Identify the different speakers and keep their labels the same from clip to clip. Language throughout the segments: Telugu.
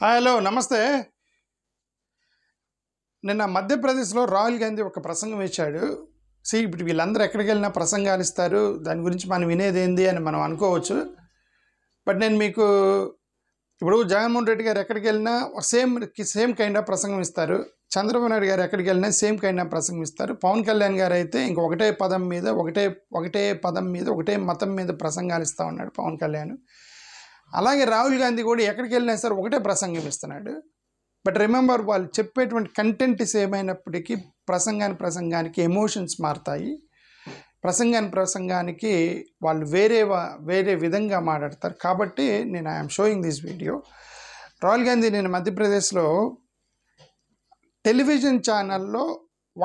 Speaker 1: హలో నమస్తే. నిన్న మధ్యప్రదేశ్లో రాహుల్ గాంధీ ఒక ప్రసంగం ఇచ్చాడు. ఇప్పుడు వీళ్ళందరూ ఎక్కడికి వెళ్ళినా ప్రసంగాలు ఇస్తారు, దాని గురించి మనం వినేది ఏంది అని మనం అనుకోవచ్చు. బట్ నేను మీకు ఇప్పుడు జగన్మోహన్ రెడ్డి గారు ఎక్కడికి వెళ్ళినా సేమ్ కైండ్ ఆఫ్ ప్రసంగం ఇస్తారు. చంద్రబాబు నాయుడు గారు ఎక్కడికి వెళ్ళినా సేమ్ కైండ్ ఆఫ్ ప్రసంగం ఇస్తారు. పవన్ కళ్యాణ్ గారు అయితే ఒకటే పదం మీద ఒకటే మతం మీద ప్రసంగాలు ఇస్తూ ఉన్నాడు పవన్ కళ్యాణ్. అలాగే రాహుల్ గాంధీ కూడా ఎక్కడికి వెళ్ళినా సరే ఒకటే ప్రసంగం ఇస్తున్నాడు. బట్ రిమెంబర్, వాళ్ళు చెప్పేటువంటి కంటెంట్ సేమ్ అయినప్పటికీ ప్రసంగానికి ఎమోషన్స్ మారుతాయి. ప్రసంగానికి వాళ్ళు వేరే విధంగా మాట్లాడతారు. కాబట్టి నేను I'm showing this video. Rahul Gandhi నేను మధ్యప్రదేశ్లో టెలివిజన్ ఛానల్లో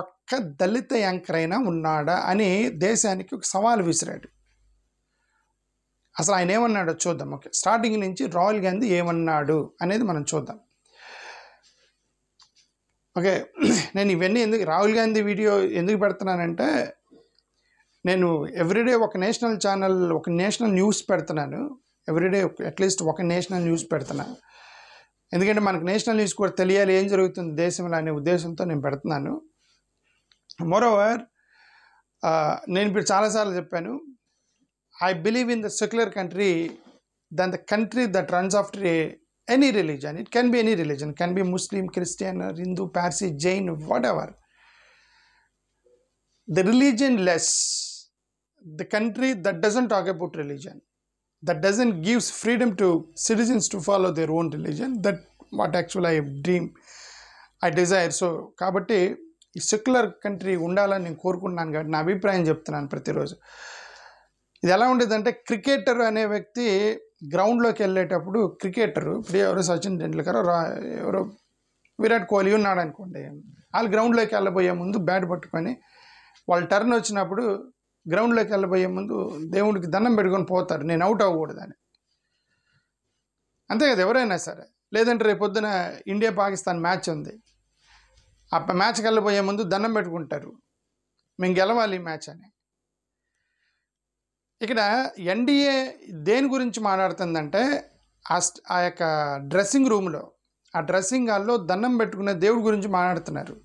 Speaker 1: ఒక్క దళిత యాంకర్ అయినా ఉన్నాడా అని దేశానికి ఒక సవాల్ విసిరాడు. అసలు ఆయన ఏమన్నాడో చూద్దాం. ఓకే, స్టార్టింగ్ నుంచి రాహుల్ గాంధీ ఏమన్నాడు అనేది మనం చూద్దాం. ఓకే, నేను ఇవన్నీ రాహుల్ గాంధీ వీడియో ఎందుకు పెడుతున్నానంటే, నేను ఎవ్రీడే ఒక నేషనల్ ఛానల్, ఒక నేషనల్ న్యూస్ పెడుతున్నాను. ఎవ్రీడే అట్లీస్ట్ ఒక నేషనల్ న్యూస్ పెడుతున్నాను. ఎందుకంటే మనకు నేషనల్ న్యూస్ కూడా తెలియాలి, ఏం జరుగుతుంది దేశంలో అనే ఉద్దేశంతో నేను పెడుతున్నాను. మోరోవర్, నేను ఇప్పుడు చాలాసార్లు చెప్పాను, I believe in the secular country than the country that runs after any religion. It can be any religion. It can be Muslim, Christian, or Hindu, Parsi, Jain, whatever. The religion less. The country that doesn't talk about religion, that doesn't gives freedom to citizens to follow their own religion, that what actually I desire. So, కాబట్టి ఈ సెక్యులర్ కంట్రీ ఉండాలని నేను కోరుకుంటున్నాను. కాబట్టి నా అభిప్రాయం చెప్తున్నాను ప్రతిరోజు. ఇది ఎలా ఉండేదంటే, క్రికెటర్ అనే వ్యక్తి గ్రౌండ్లోకి వెళ్ళేటప్పుడు, క్రికెటరు ఇప్పుడు ఎవరో సచిన్ టెండూల్కర్, ఎవరో విరాట్ కోహ్లీ ఉన్నాడు అనుకోండి, వాళ్ళు గ్రౌండ్లోకి వెళ్ళబోయే ముందు బ్యాట్ పట్టుకొని వాళ్ళ టర్న్ వచ్చినప్పుడు గ్రౌండ్లోకి వెళ్ళబోయే ముందు దేవుడికి దండం పెట్టుకొని పోతారు, నేను అవుట్ అవ్వకూడదని. అంతే కదా, ఎవరైనా సరే. లేదంటే రేపు పొద్దున ఇండియా పాకిస్తాన్ మ్యాచ్ ఉంది, ఆ మ్యాచ్కి వెళ్ళబోయే ముందు దండం పెట్టుకుంటారు, మేము గెలవాలి ఈ మ్యాచ్ అని. ఇక్కడ ఎన్డీఏ దేని గురించి మాట్లాడుతుందంటే, ఆ యొక్క డ్రెస్సింగ్ రూమ్లో, ఆ డ్రెస్సింగ్ హాల్లో దండం పెట్టుకునే దేవుడి గురించి మాట్లాడుతున్నారు.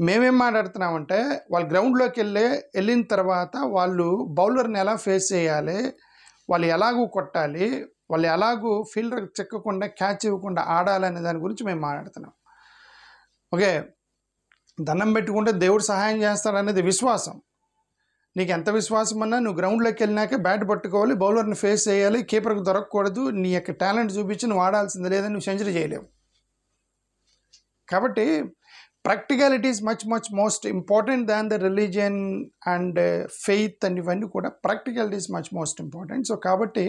Speaker 1: మేమేం మాట్లాడుతున్నామంటే, వాళ్ళు గ్రౌండ్లోకి వెళ్ళిన తర్వాత వాళ్ళు బౌలర్ని ఎలా ఫేస్ చేయాలి, వాళ్ళు ఎలాగూ కొట్టాలి, వాళ్ళు ఎలాగూ ఫీల్డర్ చెక్కకుండా క్యాచ్ ఇవ్వకుండా ఆడాలనే దాని గురించి మేము మాట్లాడుతున్నాం. ఓకే, దండం పెట్టుకుంటే దేవుడు సహాయం చేస్తాడనేది విశ్వాసం. నీకు ఎంత విశ్వాసం అన్నా, నువ్వు గ్రౌండ్లోకి వెళ్ళినాక బ్యాట్ పట్టుకోవాలి, బౌలర్ని ఫేస్ చేయాలి, కీపర్కి దొరకకూడదు, నీ యొక్క టాలెంట్ చూపించి నువ్వు ఆడాల్సింది, లేదని నువ్వు సెంచరీ చేయలేవు. కాబట్టి practicality is much most important than the religion and faith and ఇవన్నీ కూడా practicality is much most important. So కాబట్టి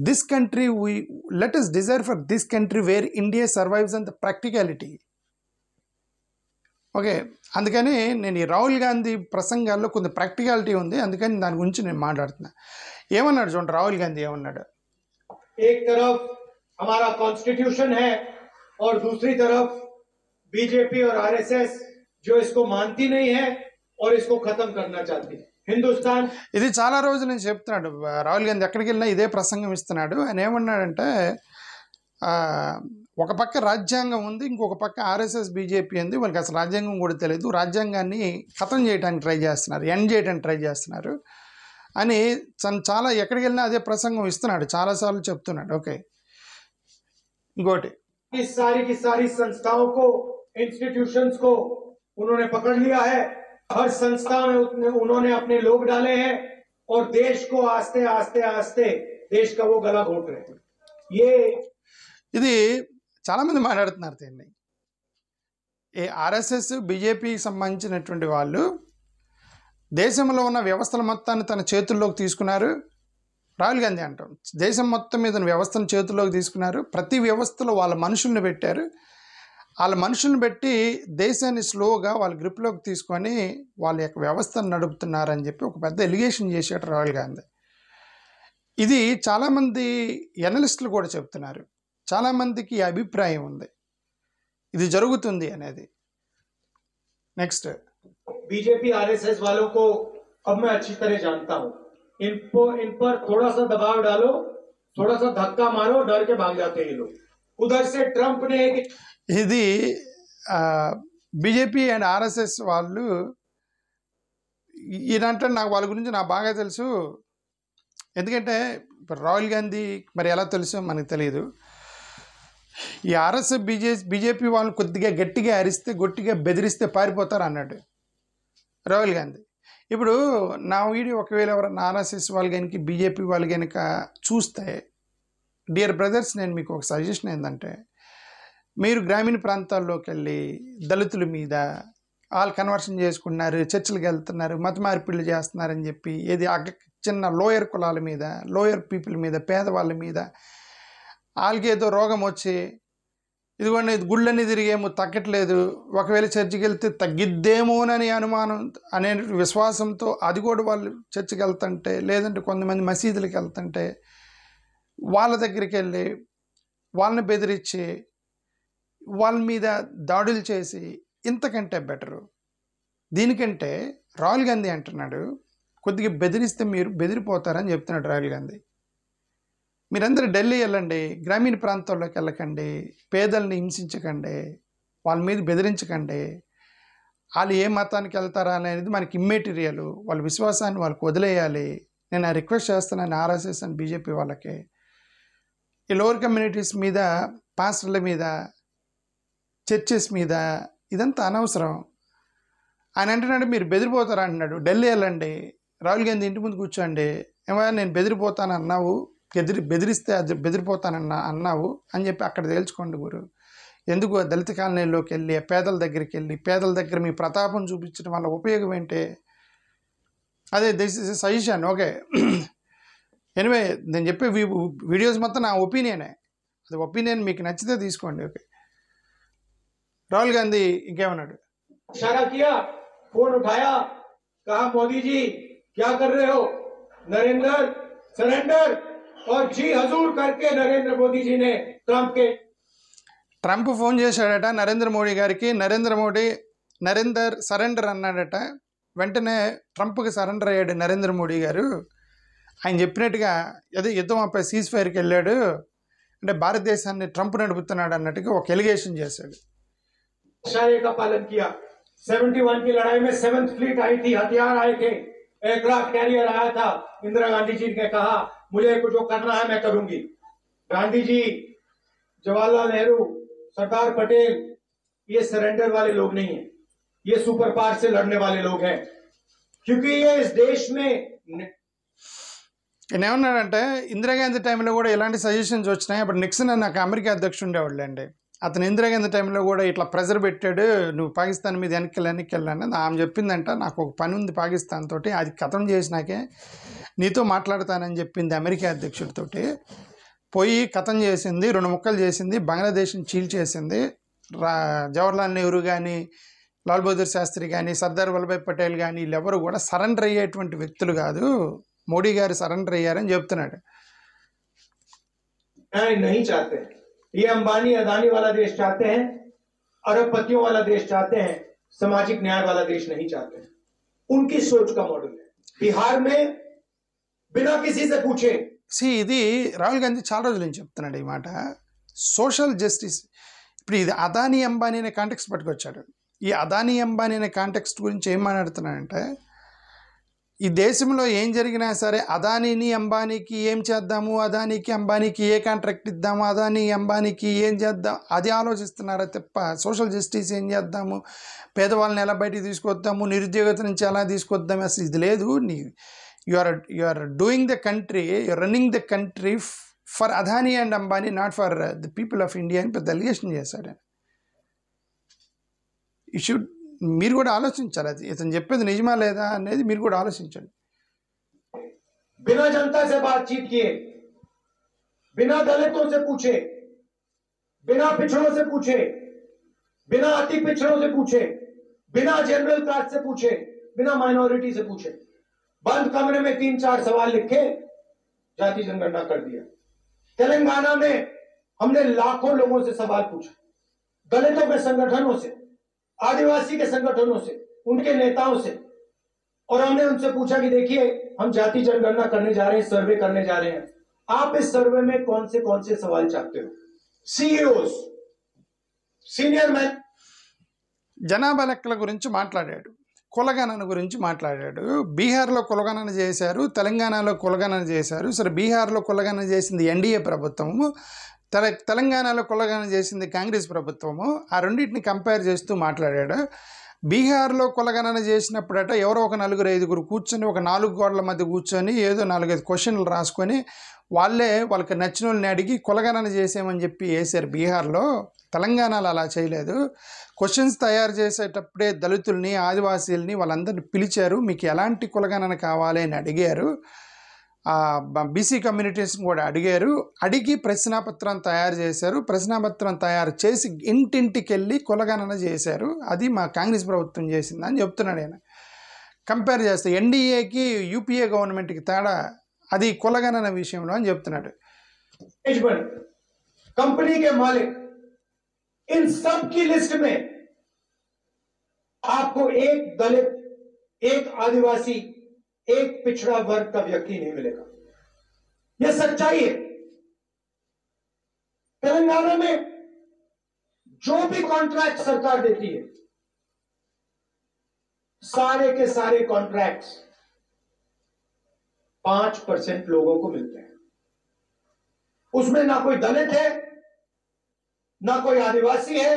Speaker 1: this country let us desire for this country where India survives on the practicality. Okay, అందుకని నేను ఈ రాహుల్ గాంధీ ప్రసంగాల్లో కొంత ప్రాక్టికాలిటీ ఉంది, అందుకని దాని గురించి నేను మాట్లాడుతున్నా. ఏమన్నాడు చూడండి రాహుల్ గాంధీ ఏమన్నాడు.
Speaker 2: एक तरफ हमारा कॉन्स्टिट्यूशन है और दूसरी तरफ बीजेपी और आरएसएस जो इसको मानती नहीं है और इसको खत्म करना चाहती है. హిందుస్థాన్
Speaker 1: ఇది చాలా రోజుల నుంచి చెప్తున్నాడు రాహుల్ గాంధీ, ఎక్కడికి వెళ్ళినా ఇదే ప్రసంగం ఇస్తున్నాడు. ఆయన ఏమన్నాడంటే, ఒక పక్క రాజ్యాంగం ఉంది, ఇంకొక పక్క ఆర్ఎస్ఎస్ బీజేపీ ఉంది, వాళ్ళకి అసలు రాజ్యాంగం కూడా తెలియదు, రాజ్యాంగాన్ని ఖతం చేయడానికి ట్రై చేస్తున్నారు, ఎండ్ చేయడానికి ట్రై చేస్తున్నారు అని చాలా ఎక్కడికి వెళ్ళినా అదే ప్రసంగం ఇస్తున్నాడు, చాలాసార్లు చెప్తున్నాడు. ఓకే, ఇంకోటి,
Speaker 2: की सारी संस्थाओं को, इंस्टीट्यूशंस को उन्होंने पकड़ लिया है. हर संस्था में उन्होंने अपने लोग डाले हैं और देश को आस्ते आस्ते आस्ते देश का वो गला घोट रहे हैं. ये
Speaker 1: ఇది చాలామంది మాట్లాడుతున్నారు దీన్ని. ఈ ఆర్ఎస్ఎస్ బీజేపీకి సంబంధించినటువంటి వాళ్ళు దేశంలో ఉన్న వ్యవస్థల మొత్తాన్ని తన చేతుల్లోకి తీసుకున్నారు. రాహుల్ గాంధీ అంటాం, దేశం మొత్తం మీద వ్యవస్థను చేతుల్లోకి తీసుకున్నారు, ప్రతి వ్యవస్థలో వాళ్ళ మనుషుల్ని పెట్టారు, వాళ్ళ మనుషుల్ని పెట్టి దేశాన్ని స్లోగా వాళ్ళ గ్రిప్లోకి తీసుకొని వాళ్ళ యొక్క వ్యవస్థను నడుపుతున్నారని చెప్పి ఒక పెద్ద ఎలిగేషన్ చేశాడు రాహుల్ గాంధీ. ఇది చాలామంది ఎనలిస్టులు కూడా చెప్తున్నారు, చాలామందికి అభిప్రాయం ఉంది ఇది జరుగుతుంది అనేది. నెక్స్ట్,
Speaker 2: बीजेपी आरएसएस वालों को अब मैं अच्छी तरह जानता हूं, इन पर थोड़ा सा दबाव डालो, थोड़ा सा धक्का मारो डर के भाग जाते हैं ये लोग। उधर से ट्रंप ने एक
Speaker 1: ఇది బీజేపీ అండ్ ఆర్ఎస్ఎస్ వాళ్ళు ఈయనంటే నాకు వాళ్ళ గురించి నాకు బాగా తెలుసు. ఎందుకంటే ఇప్పుడు రాహుల్ గాంధీ మరి ఎలా తెలుసో మనకు తెలియదు. ఈ ఆర్ఎస్ఎస్ బీజేపీ వాళ్ళు కొద్దిగా గట్టిగా అరిస్తే గట్టిగా బెదిరిస్తే పారిపోతారు అన్నాడు రాహుల్ గాంధీ. ఇప్పుడు నా వీడియో ఒకవేళ ఎవరైనా ఆర్ఎస్ఎస్ వాళ్ళు కనుక బీజేపీ వాళ్ళు కనుక చూస్తే, డియర్ బ్రదర్స్, నేను మీకు ఒక సజెషన్ ఏంటంటే, మీరు గ్రామీణ ప్రాంతాల్లోకి వెళ్ళి దళితుల మీద వాళ్ళు కన్వర్షన్ చేసుకుంటున్నారు, చర్చిలకు వెళ్తున్నారు, మత మార్పిళ్ళు చేస్తున్నారని చెప్పి ఏది చిన్న లోయర్ కులాల మీద, లోయర్ పీపుల్ మీద, పేదవాళ్ళ మీద వాళ్ళకి ఏదో రోగం వచ్చి ఇదిగోండి గుళ్ళన్నీ తిరిగేమో తగ్గట్లేదు, ఒకవేళ చర్చికి వెళ్తే తగ్గిద్దేమోనని అనుమానం అనే విశ్వాసంతో అది కూడా వాళ్ళు చర్చికి వెళ్తుంటే, లేదంటే కొంతమంది మసీదులకు వెళ్తుంటే వాళ్ళ దగ్గరికి వెళ్ళి వాళ్ళని బెదిరించి వాళ్ళ మీద దాడులు చేసి ఇంతకంటే బెటరు. దీనికంటే రాహుల్ గాంధీ అంటున్నాడు కొద్దిగా బెదిరిస్తే మీరు బెదిరిపోతారని చెప్తున్నాడు రాహుల్ గాంధీ. మీరందరూ ఢిల్లీ వెళ్ళండి, గ్రామీణ ప్రాంతాల్లోకి వెళ్ళకండి, పేదల్ని హింసించకండి, వాళ్ళ మీద బెదిరించకండి. వాళ్ళు ఏ మతానికి వెళ్తారా అనేది మనకి ఇమ్మెటీరియల్, వాళ్ళ విశ్వాసాన్ని వాళ్ళకి వదిలేయాలి. నేను రిక్వెస్ట్ చేస్తున్నాను ఆర్ఎస్ఎస్ అండ్ బీజేపీ వాళ్ళకి. ఈ లోవర్ కమ్యూనిటీస్ మీద, పాస్టర్ల మీద, చర్చెస్ మీద ఇదంతా అనవసరం. ఆయన అంటున్నాడు మీరు బెదిరిపోతారా అంటున్నాడు. ఢిల్లీ వెళ్ళండి, రాహుల్ గాంధీ ఇంటి ముందు కూర్చోండి, ఏమో నేను బెదిరిపోతాను అన్నావు, బెదిరిస్తే అది అన్నావు అని చెప్పి అక్కడ తేల్చుకోండి గురు. ఎందుకు దళిత కాలనీలోకి వెళ్ళి పేదల దగ్గరికి వెళ్ళి పేదల దగ్గర మీ ప్రతాపం చూపించడం వల్ల ఉపయోగం ఏంటి? అదే this is suggestion. Okay, anyway నేను చెప్పే వీడియోస్ మొత్తం నా ఒపీనియనే. అది ఒపీనియన్ మీకు నచ్చితే తీసుకోండి. ఓకే, రాహుల్ గాంధీ ఇంకేమన్నాడు?
Speaker 2: इशारा किया, फोन उठाया, कहा मोदी जी क्या कर रहे हो? नरेंद्र सरेंडर और जी हजूर करके नरेंद्र मोदी जी ने
Speaker 1: ట్రంప్ ఫోన్ చేశాడట నరేంద్ర మోడీ గారికి. నరేందర్ సరెండర్ అన్నాడట. వెంటనే ట్రంప్కి సరెండర్ అయ్యాడు నరేంద్ర మోడీ గారు. ఆయన చెప్పినట్టుగా అదే యుద్ధం ఆపై సీజ్ ఫైర్కి వెళ్ళాడు. అంటే భారతదేశాన్ని ట్రంప్ నడుపుతున్నాడు అన్నట్టుగా ఒక ఎలిగేషన్ చేశాడు.
Speaker 2: इशारे का पालन किया। 71 की लड़ाई में 7th फ्लीट आई थी, हथियार आए थे, एयरक्राफ्ट कैरियर आया था। इंदिरा गांधी जी ने कहा मुझे कुछ जो करना है मैं करूंगी। गांधी जी, जवाहरलाल नेहरू, सरदार पटेल ये सरेंडर वाले लोग नहीं हैं, ये सुपर पावर से लड़ने वाले लोग हैं, क्योंकि ये इस देश में
Speaker 1: ఏమన్నాడంటే ఇందిరాగాంధీ టైంలో కూడా ఇలాంటి సజెషన్స్ వచ్చినాయి. అప్పుడు నిక్సన్ నాకు అమెరికా అధ్యక్షుడు ఉండేవాళ్ళు అండి. అతను ఇందిరాగాంధీ టైంలో కూడా ఇట్లా ప్రెజర్ పెట్టాడు, నువ్వు పాకిస్తాన్ మీద వెనక్కి వెళ్ళాలని. ఆమె చెప్పిందంట నాకు ఒక పని ఉంది పాకిస్తాన్ తోటి, అది ఖతం చేసినాకే నీతో మాట్లాడతానని చెప్పింది అమెరికా అధ్యక్షుడితోటి. పోయి ఖతం చేసింది, 2 ముక్కలు చేసింది, బంగ్లాదేశ్ని చీల్చేసింది. జవహర్లాల్ నెహ్రూ కానీ, లాల్ బహదూర్ శాస్త్రి కానీ, సర్దార్ వల్లభాయ్ పటేల్ కానీ వీళ్ళెవరు కూడా సరెండర్ అయ్యేటువంటి వ్యక్తులు కాదు. మోడీ గారు సరెండర్ అయ్యారని చెప్తున్నాడు.
Speaker 2: नहीं चाहते, ये अंबानी अदानी वाला देश चाहते हैं, अरबपतियों वाला देश चाहते हैं, सामाजिक न्याय वाला देश नहीं चाहते हैं। उनकी सोच का मॉडल है। बिहार में बिना किसी से पूछे
Speaker 1: ఇది రాహుల్ గాంధీ చాలా రోజుల నుంచి చెప్తున్నాడు ఈ మాట. సోషల్ జస్టిస్ ఇప్పుడు ఇది అదానీ అంబానీ అనే కాంటెక్స్ట్ పట్టుకొచ్చాడు. ఈ అదానీ అంబానీ అనే కాంటెక్స్ట్ గురించి ఏం మాట్లాడుతున్నాడంటే, ఈ దేశంలో ఏం జరిగినా సరే అదానీని అంబానీకి ఏం చేద్దాము, అదానీకి అంబానీకి ఏ కాంట్రాక్ట్ ఇద్దాము, అదానీ అంబానీకి ఏం చేద్దాం అది ఆలోచిస్తున్నారా తప్ప సోషల్ జస్టిస్ ఏం చేద్దాము, పేదవాళ్ళని ఎలా బయటికి తీసుకొద్దాము, నిరుద్యోగత నుంచి ఎలా తీసుకొద్దాము, అసలు ఇది లేదు. You are doing the country, you running the country for Adani and Ambani, not for the people of India అని పెద్ద అలిగేషన్ చేశాడు. యూ షుడ్ మీరు కూడా ఆలోచించాలి, అది ఇతను చెప్పేది నిజమా లేదా అనేది మీరు కూడా ఆలోచించండి.
Speaker 2: बिना जनता से बातचीत किए, बिना दलितों से पूछे, बिना पिछड़ों से पूछे, बिना अति पिछड़ों से पूछे, बिना जनरल कास्ट से पूछे, बिना माइनॉरिटी से पूछे, बंद कमरे में 3-4 सवाल लिखे, जाति जनगणना कर दिया। तेलंगाना में हमने लाखों लोगों से सवाल पूछा, दलितों के संगठनों से, आदिवासी के संगठनों से, उनके नेताओं से, और हमने उनसे पूछा कि देखिए हम जाति जनगणना करने जा रहे हैं, सर्वे करने जा रहे हैं, आप इस सर्वे में कौन से सवाल चाहते हो? सीईओस, सीनियर मैन,
Speaker 1: జనాభా లెక్కల గురించి మాట్లాడాడు, కులగణన గురించి మాట్లాడాడు. బీహార్లో కులగణన చేశారు, తెలంగాణలో కులగణన చేశారు. సరే, బీహార్లో కులగణన చేసింది ఎన్డీఏ ప్రభుత్వము, తెలంగాణలో కులగణన చేసింది కాంగ్రెస్ ప్రభుత్వము. ఆ రెండింటిని కంపేర్ చేస్తూ మాట్లాడాడు. బీహార్లో కులగణన చేసినప్పుడట ఎవరో ఒక 4-5 కూర్చొని ఒక 4 గోడల మధ్య కూర్చొని ఏదో 4-5 క్వశ్చన్లు రాసుకొని వాళ్ళకి నచ్చిన వాళ్ళని అడిగి కులగణన చేసామని చెప్పి వేశారు బీహార్లో. తెలంగాణలో అలా చేయలేదు. క్వశ్చన్స్ తయారు చేసేటప్పుడే దళితుల్ని, ఆదివాసీలని వాళ్ళందరినీ పిలిచారు. మీకు ఎలాంటి కులగణన కావాలి అని అడిగారు. బీసీ కమ్యూనిటీస్ని కూడా అడిగారు. అడిగి ప్రశ్నాపత్రం తయారు చేశారు. ప్రశ్నాపత్రం తయారు చేసి ఇంటింటికి వెళ్ళి కులగణన చేశారు. అది మా కాంగ్రెస్ ప్రభుత్వం చేసిందని చెప్తున్నాడు ఆయన. కంపేర్ చేస్తే ఎన్డీఏకి యూపీఏ గవర్నమెంట్కి తేడా అది కులగణన విషయంలో అని చెప్తున్నాడు.
Speaker 2: कंपनी के मालिक, इन सब की लिस्ट में आपको एक दलित, एक आदिवासी, एक पिछड़ा वर्ग का व्यक्ति नहीं मिलेगा. यह सच्चाई है. तेलंगाना में जो भी कॉन्ट्रैक्ट सरकार देती है, सारे के सारे कॉन्ट्रैक्ट्स 5% लोगों को मिलते हैं. उसमें ना कोई दलित है, ना कोई आदिवासी है,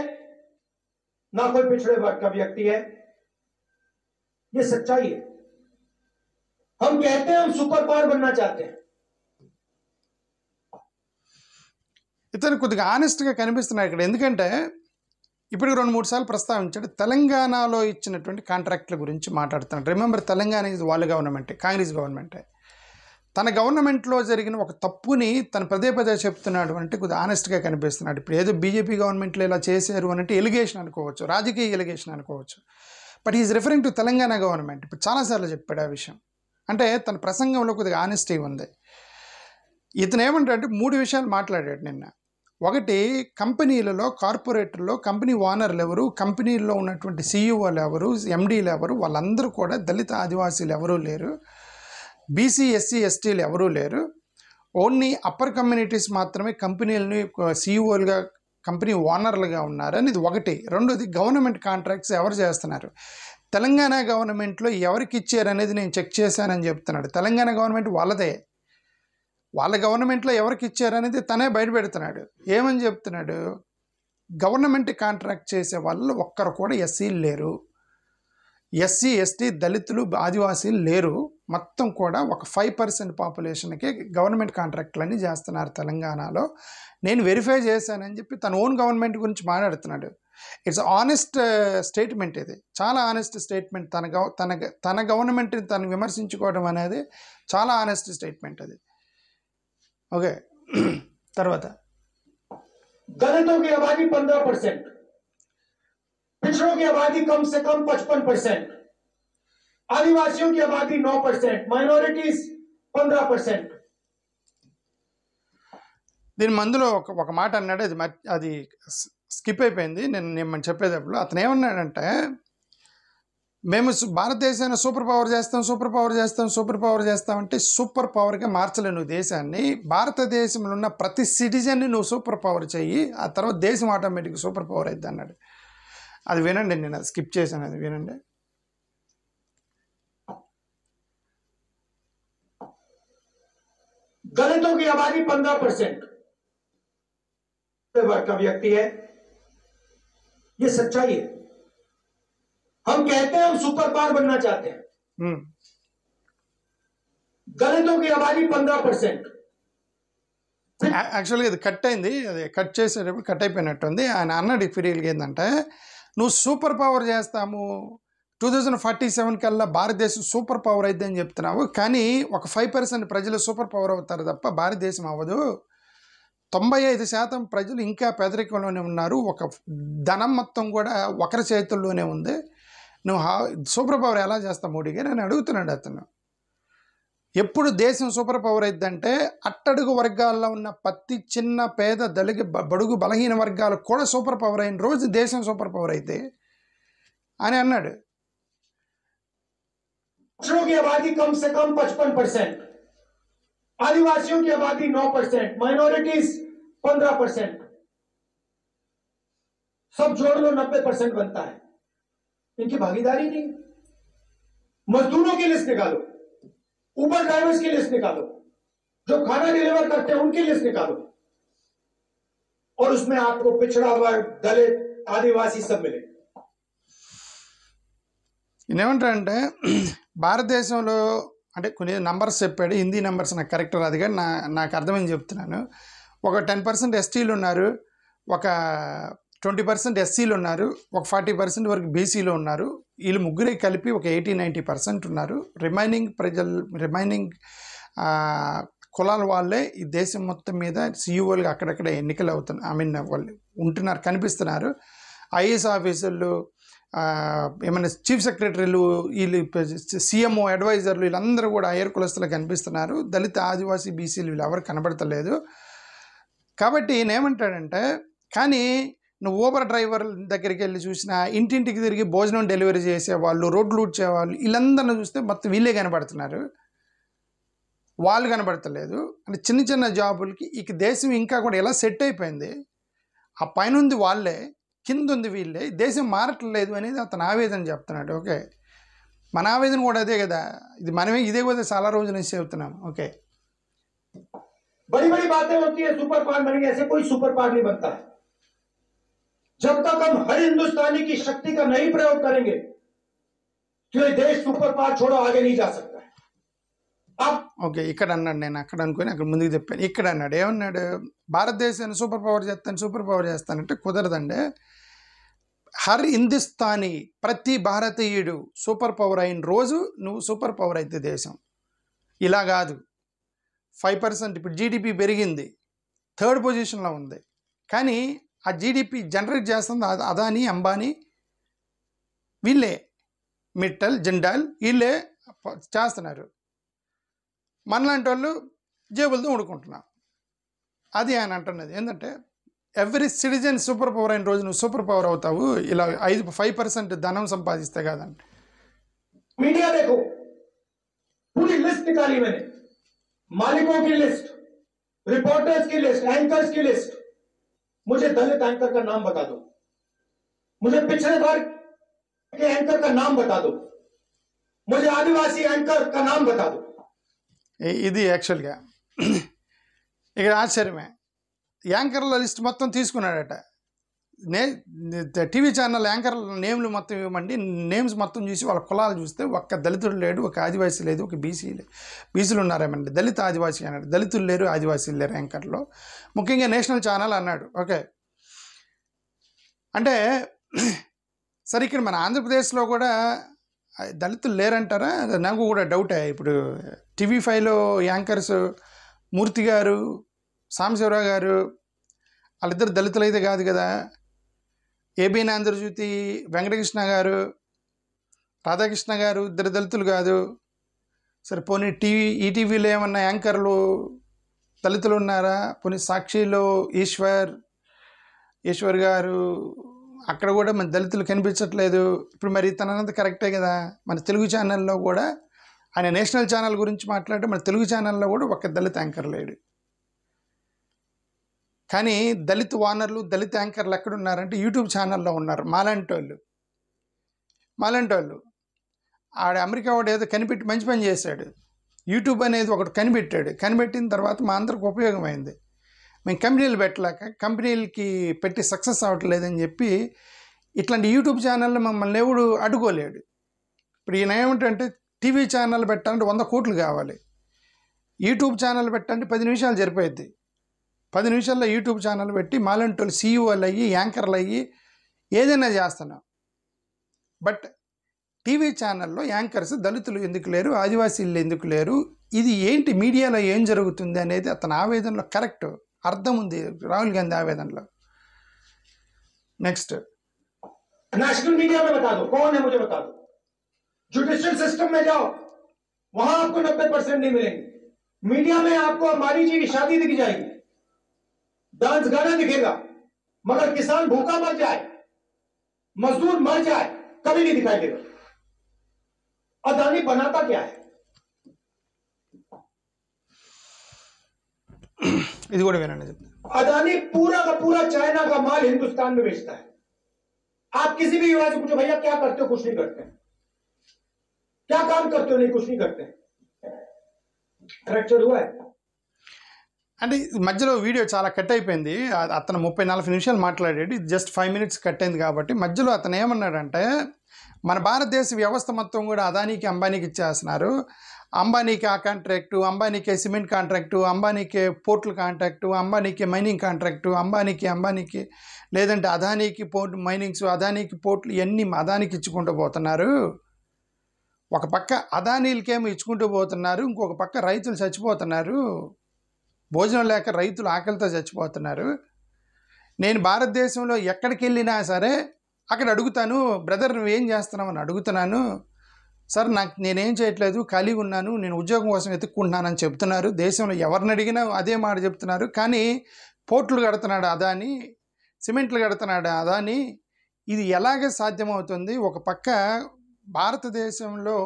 Speaker 2: ना कोई पिछड़े वर्ग का व्यक्ति है. यह सच्चाई है. हम कहते हैं हम सुपर पावर बनना चाहते हैं.
Speaker 1: ఇతను కొద్దిగా ఆనెస్ట్గా కనిపిస్తున్నాడు ఇక్కడ. ఎందుకంటే ఇప్పుడు 2-3 సార్లు ప్రస్తావించాడు. తెలంగాణలో ఇచ్చినటువంటి కాంట్రాక్ట్ల గురించి మాట్లాడుతున్నాడు. రిమెంబర్, తెలంగాణ ఇది వాళ్ళ గవర్నమెంటే, కాంగ్రెస్ గవర్నమెంటే. తన గవర్నమెంట్లో జరిగిన ఒక తప్పుని తను పదే చెప్తున్నాడు అంటే కొద్దిగా ఆనెస్ట్గా కనిపిస్తున్నాడు. ఇప్పుడు ఏదో బీజేపీ గవర్నమెంట్లో ఇలా చేశారు అంటే ఎలిగేషన్ అనుకోవచ్చు, రాజకీయ ఎలిగేషన్ అనుకోవచ్చు. But is referring to Telangana government. ఇప్పుడు చాలాసార్లు చెప్పాడు ఆ విషయం. అంటే తన ప్రసంగంలో కొద్దిగా ఆనెస్టీ ఉంది. ఇతను ఏమంటాడంటే 3 విషయాలు మాట్లాడాడు నిన్న. ఒకటి, కంపెనీలలో, కార్పొరేటర్లో కంపెనీ ఓనర్లు ఎవరు, కంపెనీల్లో ఉన్నటువంటి సీఈఓలు ఎవరు, ఎండీలు ఎవరు, వాళ్ళందరూ కూడా దళిత, ఆదివాసీలు ఎవరూ లేరు. బీసీ, ఎస్సీ, ఎస్టీలు ఎవరూ లేరు. ఓన్లీ అప్పర్ కమ్యూనిటీస్ మాత్రమే కంపెనీలని సీఈఓలుగా, కంపెనీ ఓనర్లుగా ఉన్నారని ఇది ఒకటి. రెండోది, గవర్నమెంట్ కాంట్రాక్ట్స్ ఎవరు చేస్తున్నారు, తెలంగాణ గవర్నమెంట్లో ఎవరికి ఇచ్చారనేది నేను చెక్ చేశానని చెప్తున్నాడు. తెలంగాణ గవర్నమెంట్ వాళ్ళదే. వాళ్ళ గవర్నమెంట్లో ఎవరికి ఇచ్చారనేది తనే బయటపెడుతున్నాడు. ఏమని చెప్తున్నాడు, గవర్నమెంట్ కాంట్రాక్ట్ చేసే వాళ్ళు ఒక్కరు కూడా ఎస్సీలు లేరు, ఎస్సీ, ఎస్టీ, దళితులు, ఆదివాసీలు లేరు. మొత్తం కూడా ఒక 5% పాపులేషన్కి గవర్నమెంట్ కాంట్రాక్ట్లన్నీ చేస్తున్నారు తెలంగాణలో. నేను వెరిఫై చేశానని చెప్పి తన ఓన్ గవర్నమెంట్ గురించి మాట్లాడుతున్నాడు. It's honest statement. ఇది చాలా ఆనెస్ట్ స్టేట్మెంట్. తన గవర్నమెంట్ని తను విమర్శించుకోవడం అనేది చాలా ఆనెస్ట్ స్టేట్మెంట్ అది. ఓకే, తర్వాత
Speaker 2: दलितों की आबादी 15%, पिछड़ों की आबादी कम से कम 55%, आदिवासियों की आबादी 9%, माइनॉरिटीज 15%.
Speaker 1: దీని మందులో ఒక మాట అన్నాడు, అది స్కిప్ అయిపోయింది నేను చెప్పేటప్పుడు. అతను ఏమన్నాడంటే, మేము భారతదేశాన్ని సూపర్ పవర్ చేస్తామంటే సూపర్ పవర్గా మార్చలేను దేశాన్ని. భారతదేశంలో ఉన్న ప్రతి సిటిజన్ని నువ్వు సూపర్ పవర్ చెయ్యి, ఆ తర్వాత దేశం ఆటోమేటిక్గా సూపర్ పవర్ అవుతుంది అన్నాడు. అది వినండి, నేను అది స్కిప్ చేశాను, అది వినండి.
Speaker 2: दलितों की आबादी 15% वर्ग का व्यक्ति है. ये सच्चाई है. हम कहते हैं हम सुपर पावर बनना चाहते हैं. दलितों की आबादी 15%.
Speaker 1: యాక్చువల్గా ఇది కట్ అయింది, అది కట్ చేసేటప్పుడు కట్ అయిపోయినట్టుంది. ఆయన అన్నాడు ఫిరియల్గా ఏంటంటే, నువ్వు సూపర్ పవర్ చేస్తాము 2047 కల్లా భారతదేశం సూపర్ పవర్ అయితే అని చెప్తున్నావు, కానీ ఒక 5% ప్రజలు సూపర్ పవర్ అవుతారు తప్ప భారతదేశం అవ్వదు. 95% ప్రజలు ఇంకా పేదరికంలోనే ఉన్నారు. ఒక ధనం మొత్తం కూడా ఒకరి చేతుల్లోనే ఉంది. నువ్వు సూపర్ పవర్ ఎలా చేస్తావు మోడీ గారు అని అడుగుతున్నాడు అతను. ఎప్పుడు దేశం సూపర్ పవర్ అయిద్దంటే అట్టడుగు వర్గాల్లో ఉన్న ప్రతి చిన్న పేద దళిత బడుగు బలహీన వర్గాలకు కూడా సూపర్ పవర్ అయిన రోజు దేశం సూపర్ పవర్ అయితే అని అన్నాడు.
Speaker 2: पिछड़ों की आबादी कम से कम 55%, आदिवासियों की आबादी 9%, माइनॉरिटीज 15%, सब जोड़ लो 90% बनता है। इनकी भागीदारी नहीं। मजदूरों की लिस्ट निकालो, उबर ड्राइवर्स की लिस्ट निकालो, जो खाना डिलीवर करते हैं उनकी लिस्ट निकालो, और उसमें आपको पिछड़ा वर्ग, दलित, आदिवासी सब मिले।
Speaker 1: నేనేమంటానంటే భారతదేశంలో అంటే కొన్ని నంబర్స్ చెప్పాడు, హిందీ నంబర్స్ నాకు కరెక్ట్ రాదు కానీ నాకు అర్థమైంది చెప్తున్నాను. ఒక 10% ఎస్టీలు ఉన్నారు, ఒక 20% ఎస్సీలు ఉన్నారు, ఒక 40% వరకు బీసీలు ఉన్నారు. వీళ్ళు ముగ్గురే కలిపి ఒక 80-90% ఉన్నారు. రిమైనింగ్ కులాల వాళ్ళే ఈ దేశం మొత్తం మీద సీఈఓలుగా అక్కడక్కడ ఎన్నికలు అవుతున్నారు, వాళ్ళు ఉంటున్నారు, కనిపిస్తున్నారు. ఐఏఎస్ ఆఫీసర్లు, ఏమైనా చీఫ్ సెక్రటరీలు, వీళ్ళు సీఎంఓ అడ్వైజర్లు, వీళ్ళందరూ కూడా హయ్యర్ కులస్తులు కనిపిస్తున్నారు. దళిత, ఆదివాసీ, బీసీలు వీళ్ళు ఎవరు కనబడతలేదు. కాబట్టి నేనేమంటాడంటే, కానీ నువ్వు ఊబర్ డ్రైవర్ దగ్గరికి వెళ్ళి చూసినా, ఇంటింటికి తిరిగి భోజనం డెలివరీ చేసేవాళ్ళు, రోడ్లు ఊడ్చేవాళ్ళు, వీళ్ళందరిని చూస్తే మొత్తం వీళ్ళే కనబడుతున్నారు, వాళ్ళు కనబడతలేదు. అంటే చిన్న చిన్న జాబులకి ఇక దేశం ఇంకా కూడా ఎలా సెట్ అయిపోయింది. ఆ పైన ఉంది వాళ్ళే, కింద ఉంది వీళ్ళే, దేశం మారట్లేదు అనేది అతను ఆవేదన చెప్తున్నాడు. ఓకే, మన ఆవేదన కూడా అదే కదా, ఇది మనమే ఇదే కదా చాలా రోజుల నుంచి చెబుతున్నాం. ఓకే,
Speaker 2: बड़ी बड़ी बातें होती है, सुपर पावर बनेंगे, ऐसे कोई सुपर पावर नहीं बनता है। जब तक हम हर हिंदुस्तानी की शक्ति का नहीं प्रयोग करेंगे तो ये देश सुपर पावर छोड़ो आगे नहीं जा सकता है। अब
Speaker 1: ఓకే, ఇక్కడ అన్నాడు, నేను అక్కడ అనుకుని అక్కడ ముందుకు చెప్పాను. ఇక్కడ అన్నాడు, ఏమన్నాడు, భారతదేశాన్ని సూపర్ పవర్ చేస్తానంటే కుదరదండి. హర్ హిందుస్థానీ, ప్రతి భారతీయుడు సూపర్ పవర్ అయిన రోజు నువ్వు సూపర్ పవర్ అయితే దేశం. ఇలా కాదు. 5% ఇప్పుడు జీడిపి పెరిగింది, 3rd పొజిషన్లో ఉంది. కానీ ఆ జీడిపి జనరేట్ చేస్తుంది అదానీ, అంబానీ, వీళ్ళే, మిట్టల్, జిండాల్, వీళ్ళే చేస్తున్నారు. మనలాంటి వాళ్ళు జేబులతో ఊడుకుంటున్నాం. అది ఆయన అంటున్నది ఏంటంటే, ఎవ్రీ సిటిజన్ సూపర్ పవర్ అయిన రోజు నువ్వు సూపర్ పవర్ అవుతావు, ఇలా 5% ధనం సంపాదిస్తే కాదండి.
Speaker 2: मीडिया देखो, पूरी लिस्ट निकाली मैंने, मालिकों की लिस्ट, रिपोर्टर्स की लिस्ट, एंकर्स की लिस्ट। मुझे दलित एंकर का नाम बता दो, मुझे पिछड़े वर्ग के एंकर का नाम बता दो, मुझे आदिवासी एंकर का नाम बता दो।
Speaker 1: ఇది యాక్చువల్గా ఇక్కడ ఆశ్చర్యమే. యాంకర్ల లిస్ట్ మొత్తం తీసుకున్నాడట. టీవీ ఛానల్ యాంకర్ల నేమ్లు మొత్తం ఇవ్వమండి, నేమ్స్ మొత్తం చూసి వాళ్ళ కులాలు చూస్తే ఒక్క దళితుడు లేడు, ఒక ఆదివాసీ లేదు, ఒక బీసీలు ఉన్నారేమండి. దళిత, ఆదివాసీ అన్నాడు, దళితులు లేరు, ఆదివాసీలు లేరు యాంకర్లో. ముఖ్యంగా నేషనల్ ఛానల్ అన్నాడు. ఓకే, అంటే సరే, ఇక్కడ మన ఆంధ్రప్రదేశ్లో కూడా దళితులు లేరంటారా? నాకు కూడా డౌటే. ఇప్పుడు TV5లో యాంకర్స్ మూర్తి గారు, సాంబశివరావు గారు, వాళ్ళిద్దరు దళితులు అయితే కాదు కదా. ఏబీఎన్ ఆంధ్రజ్యోతి వెంకటకృష్ణ గారు, రాధాకృష్ణ గారు ఇద్దరు దళితులు కాదు. సరే, పోనీ ఈటీవీలో ఏమన్నా యాంకర్లు దళితులు ఉన్నారా? పోనీ సాక్షిలో ఈశ్వర్ గారు, అక్కడ కూడా మన దళితులు కనిపించట్లేదు. ఇప్పుడు మరి తననంత కరెక్టే కదా. మన తెలుగు ఛానల్లో కూడా ఆయన నేషనల్ ఛానల్ గురించి మాట్లాడితే మన తెలుగు ఛానల్లో కూడా ఒక్క దళిత యాంకర్ లేడు. కానీ దళిత ఓనర్లు, దళిత యాంకర్లు ఎక్కడున్నారంటే యూట్యూబ్ ఛానల్లో ఉన్నారు. మాలాంటి వాళ్ళు ఆడ అమెరికా వాడు ఏదో కనిపెట్టి మంచి పని చేశాడు. యూట్యూబ్ అనేది ఒకటి కనిపెట్టిన తర్వాత మా అందరికి ఉపయోగమైంది. మేము కంపెనీలు పెట్టలేక, కంపెనీలకి పెట్టి సక్సెస్ అవ్వట్లేదని చెప్పి ఇట్లాంటి యూట్యూబ్ ఛానల్లో మమ్మల్ని ఎవడు అడ్డుకోలేడు. ఇప్పుడు ఈయన ఏమిటంటే, టీవీ ఛానల్ పెట్టాలంటే 100 కోట్లు కావాలి, యూట్యూబ్ ఛానల్ పెట్టాలంటే 10 నిమిషాలు సరిపోయింది. 10 నిమిషాల్లో యూట్యూబ్ ఛానల్ పెట్టి మాలాంటి వాళ్ళు సీఈఓలు అయ్యి, యాంకర్లు అయ్యి ఏదైనా చేస్తున్నాం. బట్ టీవీ ఛానల్లో యాంకర్స్ దళితులు ఎందుకు లేరు, ఆదివాసీలు ఎందుకు లేరు, ఇది ఏంటి, మీడియాలో ఏం జరుగుతుంది అనేది అతని ఆవేదనలో కరెక్ట్ అర్థం ఉంది, రాహుల్ గాంధీ ఆవేదనలో. నెక్స్ట్,
Speaker 2: नेशनल मीडिया में बता दो कौन है, मुझे बता दो। जुडिशियल सिस्टम में जाओ, वहां आपको 90% नहीं मिलेंगे। मीडिया में आपको अंबानी जी की शादी दिख जाएगी, डांस गाना दिखेगा, मगर किसान भूखा मर जाए, मजदूर मर जाए, कभी नहीं दिखाई देगा। अदानी बनाता क्या है?
Speaker 1: ఇది కూడా వినండి చెప్తాను.
Speaker 2: अदानी पूरा का पूरा चाइना का माल हिंदुस्तान में बेचता है। आप किसी भी युवा से पूछो भैया क्या करते हो, कुछ नहीं करते। क्या काम करते हो, नहीं कुछ नहीं करते। फ्रैक्चर हुआ है।
Speaker 1: అంటే మధ్యలో వీడియో చాలా కట్ అయిపోయింది. అతను 30-40 నిమిషాలు మాట్లాడాడు. ఇది జస్ట్ 5 మినిట్స్ కట్ అయింది కాబట్టి మధ్యలో అతను ఏమన్నాడంటే, మన భారతదేశ వ్యవస్థ మొత్తం కూడా అదానీకి అంబానీకి ఇచ్చేస్తున్నారు. అంబానీకి ఆ కాంట్రాక్టు, అంబానీకి సిమెంట్ కాంట్రాక్టు, అంబానీకి పోర్టుల కాంట్రాక్టు, అంబానీకి మైనింగ్ కాంట్రాక్టు, అంబానీకి లేదంటే అదానీకి పోర్ట్ మైనింగ్స్, అదానీకి పోర్టులు ఇవన్నీ అదానీకి ఇచ్చుకుంటూ పోతున్నారు. ఒక పక్క అదానీలకేమో ఇచ్చుకుంటూ పోతున్నారు, ఇంకొక పక్క రైతులు చచ్చిపోతున్నారు. భోజనం లేక రైతులు ఆకలితో చచ్చిపోతున్నారు. నేను భారతదేశంలో ఎక్కడికి వెళ్ళినా సరే అక్కడ అడుగుతాను, బ్రదర్ నువ్వేం చేస్తున్నావు అని అడుగుతున్నాను. సార్ నేనేం చేయట్లేదు, ఖాళీగా ఉన్నాను, నేను ఉద్యోగం కోసం వెతుక్కుంటున్నానని చెప్తున్నారు. దేశంలో ఎవరిని అడిగినా అదే మాట చెప్తున్నారు. కానీ పోర్టులు కడుతున్నాడు అదాని, సిమెంట్లు కడుతున్నాడు అదాని. ఇది ఎలాగ సాధ్యమవుతుంది? ఒక పక్క భారతదేశంలో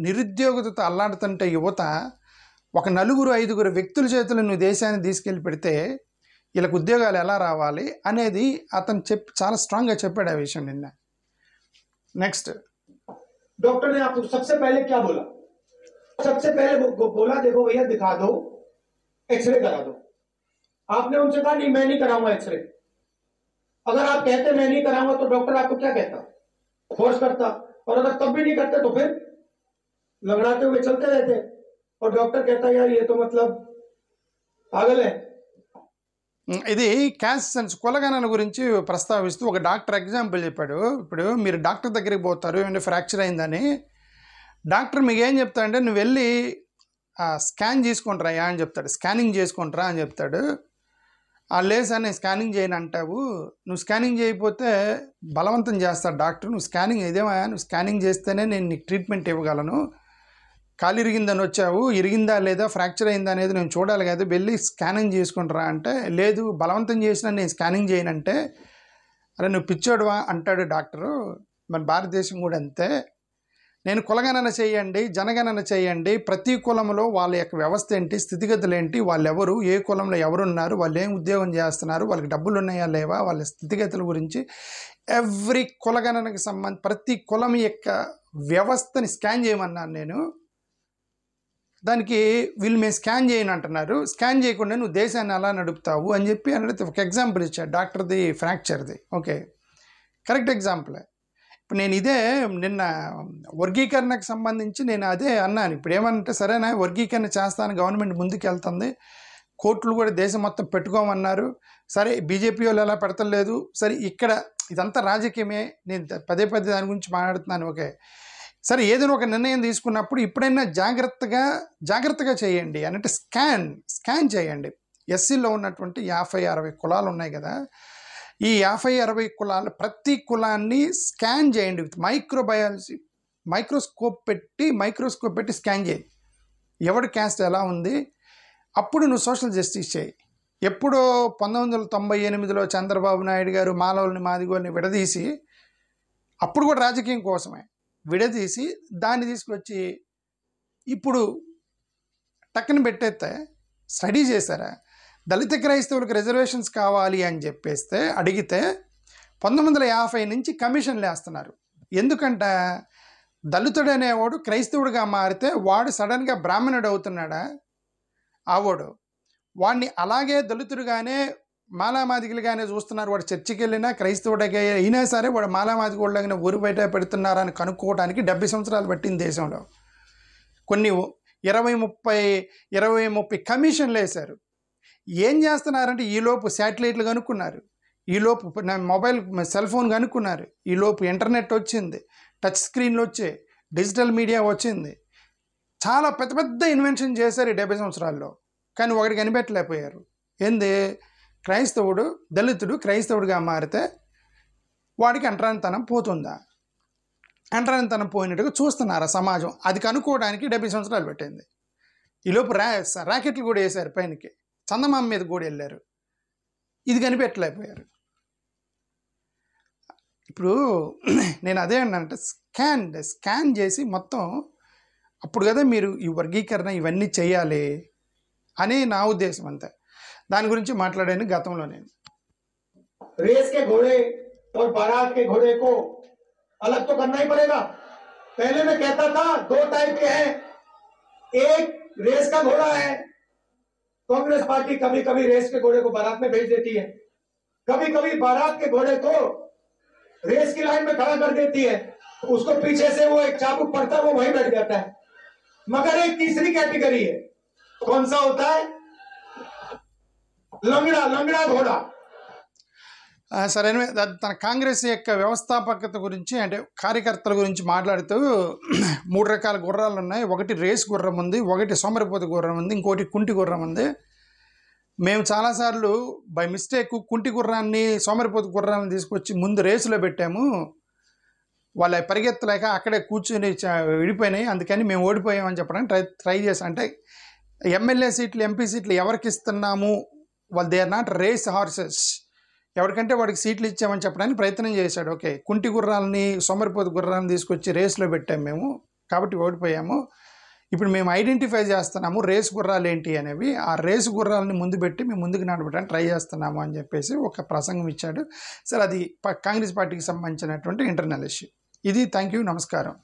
Speaker 1: నిరుద్యోగతతో అల్లాడుతుంటే యువత ఒక 4-5 వ్యక్తుల చేతులు నువ్వు దేశాన్ని తీసుకెళ్ళి పెడితే వీళ్ళకి ఉద్యోగాలు ఎలా రావాలి అనేది అతను చాలా స్ట్రాంగ్గా చెప్పాడు ఆ విషయం నిన్న. నెక్స్ట్
Speaker 2: डॉक्टर ने आपको सबसे पहले क्या बोला? सबसे पहले बोला देखो भैया दिखा दो, एक्सरे करा दो। आपने उनसे कहा नहीं मैं नहीं कराऊंगा एक्सरे। अगर आप कहते मैं नहीं कराऊंगा तो डॉक्टर आपको क्या कहता? फोर्स करता। और अगर तब भी नहीं करते तो फिर लगड़ाते हुए चलते रहते। और डॉक्टर कहता यार ये तो मतलब पागल है।
Speaker 1: ఇది క్యాస్ట్ సెన్స్ కులగణన గురించి ప్రస్తావిస్తూ ఒక డాక్టర్ ఎగ్జాంపుల్ చెప్పాడు. ఇప్పుడు మీరు డాక్టర్ దగ్గరికి పోతారు, ఏమంటే ఫ్రాక్చర్ అయిందని. డాక్టర్ మీకు ఏం చెప్తాడంటే నువ్వు వెళ్ళి స్కాన్ చేసుకుంటారా అని చెప్తాడు, స్కానింగ్ చేసుకుంటారా అని చెప్తాడు. లేదు నేను స్కానింగ్ చేయను అంటావు. నువ్వు స్కానింగ్ చేయకపోతే బలవంతం చేస్తాడు డాక్టర్. నువ్వు స్కానింగ్ ఇదేమయ్యా, నువ్వు స్కానింగ్ చేస్తేనే నేను నీకు ట్రీట్మెంట్ ఇవ్వగలను. కాలు ఇరిగిందని వచ్చావు, ఇరిగిందా లేదా ఫ్రాక్చర్ అయిందా అనేది నేను చూడాలి కదా, వెళ్ళి స్కానింగ్ చేసుకుంటారా అంటే లేదు బలవంతం చేసినా నేను స్కానింగ్ చేయనంటే అరే నువ్వు పిచ్చోడువా అంటాడు డాక్టరు. మన భారతదేశం కూడా అంతే. నేను కులగణన చేయండి, జనగణన చేయండి, ప్రతి కులంలో వాళ్ళ యొక్క వ్యవస్థ ఏంటి, స్థితిగతులు ఏంటి, వాళ్ళు ఎవరు, ఏ కులంలో ఎవరున్నారు, వాళ్ళు ఏం ఉద్యోగం చేస్తున్నారు, వాళ్ళకి డబ్బులు ఉన్నాయా లేవా, వాళ్ళ స్థితిగతుల గురించి ఎవ్రీ కులగణనకి ప్రతి కులం యొక్క వ్యవస్థని స్కాన్ చేయమన్నాను నేను. దానికి వీళ్ళు మేము స్కాన్ చేయను అంటున్నారు. స్కాన్ చేయకుండా నువ్వు దేశాన్ని అలా నడుపుతావు అని చెప్పి అన్నట్టు ఒక ఎగ్జాంపుల్ ఇచ్చాడు డాక్టర్ది ఫ్రాక్చర్ది. Okay, correct ఎగ్జాంపులే. ఇప్పుడు నేను ఇదే నిన్న వర్గీకరణకు సంబంధించి నేను అదే అన్నాను. ఇప్పుడు ఏమంటే సరేనా వర్గీకరణ చేస్తాను, గవర్నమెంట్ ముందుకు వెళ్తుంది, కోర్టులు కూడా దేశం మొత్తం పెట్టుకోమన్నారు. సరే బీజేపీ వాళ్ళు ఎలా పెడతలేదు, సరే ఇక్కడ ఇదంతా రాజకీయమే, నేను పదే దాని గురించి మాట్లాడుతున్నాను. ఓకే సరే ఏదైనా ఒక నిర్ణయం తీసుకున్నప్పుడు ఇప్పుడైనా జాగ్రత్తగా చేయండి అన్నట్టు స్కాన్ చేయండి. ఎస్సీలో ఉన్నటువంటి 50-60 కులాలు ఉన్నాయి కదా, ఈ 50-60 కులాలు ప్రతి కులాన్ని స్కాన్ చేయండి విత్ మైక్రోబయాలజీ, మైక్రోస్కోప్ పెట్టి స్కాన్ చేయి. ఎవడి క్యాస్ట్ ఎలా ఉంది, అప్పుడు నువ్వు సోషల్ జస్టిస్ చేయి. ఎప్పుడో 1998లో చంద్రబాబు నాయుడు గారు మాలవుల్ని మాదిగోల్ని విడదీసి, అప్పుడు కూడా రాజకీయం కోసమే విడదీసి దాన్ని తీసుకొచ్చి ఇప్పుడు టక్కన పెట్టేస్తే స్టడీ చేశారా? దళిత క్రైస్తవులకు రిజర్వేషన్స్ కావాలి అని చెప్పేస్తే అడిగితే 1950 నుంచి కమిషన్లు వేస్తున్నారు. ఎందుకంటే దళితుడు అనేవాడు క్రైస్తవుడిగా మారితే వాడు సడన్గా బ్రాహ్మణుడు అవుతున్నాడా? ఆవాడు వాడిని అలాగే దళితుడుగానే మాలామాదిగలుగానే చూస్తున్నారు. వాడు చర్చికి వెళ్ళినా క్రైస్తవుడిగా అయినా సరే వాడు మాలామాదిగోళ్ళగానే ఊరు బయట పెడుతున్నారని కనుక్కోవడానికి 70 సంవత్సరాలు పట్టింది దేశంలో. కొన్ని 20-30 కమిషన్లు వేశారు. ఏం చేస్తున్నారంటే ఈలోపు శాటిలైట్లు కనుక్కున్నారు, ఈలోపు మొబైల్ సెల్ ఫోన్ కనుక్కున్నారు, ఈలోపు ఇంటర్నెట్ వచ్చింది, టచ్ స్క్రీన్లు వచ్చాయి, డిజిటల్ మీడియా వచ్చింది. చాలా పెద్ద ఇన్వెన్షన్ చేశారు ఈ 70 సంవత్సరాల్లో. కానీ ఒకటి కనిపెట్టలేకపోయారు. ఏంది? క్రైస్తవుడు దళితుడు క్రైస్తవుడిగా మారితే వాడికి అంటరానితనం పోతుందా? అంటరానితనం పోయినట్టుగా చూస్తున్నారు సమాజం. అది కనుక్కోవడానికి 70 సంవత్సరాలు పెట్టింది. ఈలోపు రాకెట్లు కూడా వేశారు పైనకి, చందమామ మీద కూడా వెళ్ళారు. ఇది కనిపెట్టలేకపోయారు. ఇప్పుడు నేను అదే అన్నానంటే స్కాన్ చేసి మొత్తం అప్పుడు కదా మీరు ఈ వర్గీకరణ ఇవన్నీ చేయాలి అని నా ఉద్దేశం అంతే. దాని గురించి మాట్లాడాను గతంలో నేను.
Speaker 2: रेस के घोड़े और बारात के घोड़े को अलग तो करना ही पड़ेगा। पहले मैं कहता था 2 टाइप के हैं, एक रेस का घोड़ा है, कांग्रेस पार्टी कभी कभी रेस के घोड़े को बारात में भेज देती है, कभी कभी बारात के घोड़े को रेस की लाइन में खड़ा कर देती है, उसको पीछे से वो एक चाबुक पड़ता है, वो वहीं बैठ जाता है। मगर एक तीसरी कैटेगरी है, कौन सा होता है? लंगड़ा घोड़ा।
Speaker 1: సరే, తన కాంగ్రెస్ యొక్క వ్యవస్థాపకత గురించి అంటే కార్యకర్తల గురించి మాట్లాడుతూ 3 రకాల గుర్రాలు ఉన్నాయి. ఒకటి రేస్ గుర్రం ఉంది, ఒకటి సోమరిపోతు గుర్రం ఉంది, ఇంకోటి కుంటి గుర్రం ఉంది. మేము చాలాసార్లు బై మిస్టేక్ కుంటి గుర్రాన్ని సోమరిపోతు గుర్రాన్ని తీసుకొచ్చి ముందు రేసులో పెట్టాము. వాళ్ళ పరిగెత్తలేక అక్కడే కూర్చొని విడిపోయినాయి, అందుకని మేము ఓడిపోయామని చెప్పడానికి ట్రై చేశాం. అంటే ఎమ్మెల్యే సీట్లు, ఎంపీ సీట్లు ఎవరికి ఇస్తున్నాము, వాళ్ళు they are not race horses, ఎవరికంటే వాడికి సీట్లు ఇచ్చామని చెప్పడానికి ప్రయత్నం చేశాడు. ఓకే, కుంటి గుర్రాలని సోమరిపోతు గుర్రాలను తీసుకొచ్చి రేసులో పెట్టాము మేము, కాబట్టి ఓడిపోయాము. ఇప్పుడు మేము ఐడెంటిఫై చేస్తున్నాము రేసు గుర్రాలు ఏంటి అనేవి, ఆ రేసు గుర్రాలని ముందు పెట్టి మేము ముందుకు నడపడానికి ట్రై చేస్తున్నాము అని చెప్పేసి ఒక ప్రసంగం ఇచ్చాడు. సరే, అది కాంగ్రెస్ పార్టీకి సంబంధించినటువంటి ఇంటర్నల్ ఇష్యూ ఇది. థ్యాంక్ యూ, నమస్కారం.